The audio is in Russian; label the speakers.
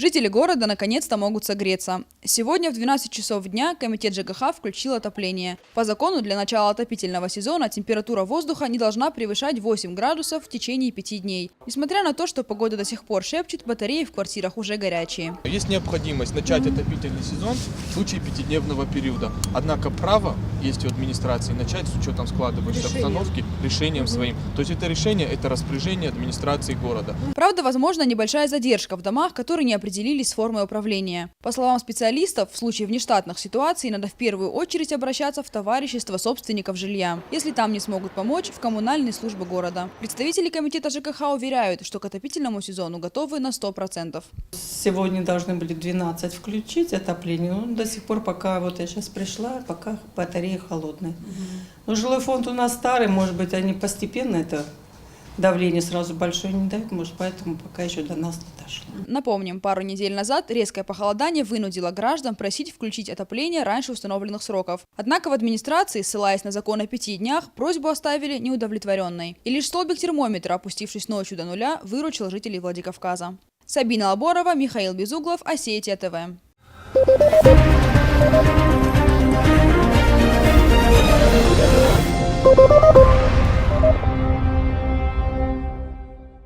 Speaker 1: Жители города наконец-то могут согреться. Сегодня в 12 часов дня комитет ЖКХ включил отопление. По закону для начала отопительного сезона температура воздуха не должна превышать 8 градусов в течение 5 дней. Несмотря на то, что погода до сих пор шепчет, батареи в квартирах уже горячие.
Speaker 2: Есть необходимость начать отопительный сезон в случае 5-дневного периода. Однако право есть у администрации начать с учетом складывающейся обстановки решением своим. То есть это решение, это распоряжение администрации города.
Speaker 1: Правда, возможно небольшая задержка в домах, которые не определились с формой управления. По словам специалистов, в случае внештатных ситуаций надо в первую очередь обращаться в товарищество собственников жилья. Если там не смогут помочь, в коммунальные службы города. Представители комитета ЖКХ уверяют, что к отопительному сезону готовы на 100%.
Speaker 3: Сегодня должны были 12 включить отопление, но до сих пор, пока вот я сейчас пришла, пока батареи холодные. Но жилой фонд у нас старый, может быть, они постепенно это давление сразу большое не дают, может, поэтому пока еще до нас не дошло.
Speaker 1: Напомним, пару недель назад резкое похолодание вынудило граждан просить включить отопление раньше установленных сроков. Однако в администрации, ссылаясь на закон о 5 днях, просьбу оставили неудовлетворенной. И лишь столбик термометра, опустившись ночью до нуля, выручил жителей Владикавказа. Сабина Лаборова, Михаил Безуглов, Осетия ТВ.
Speaker 4: Thank you.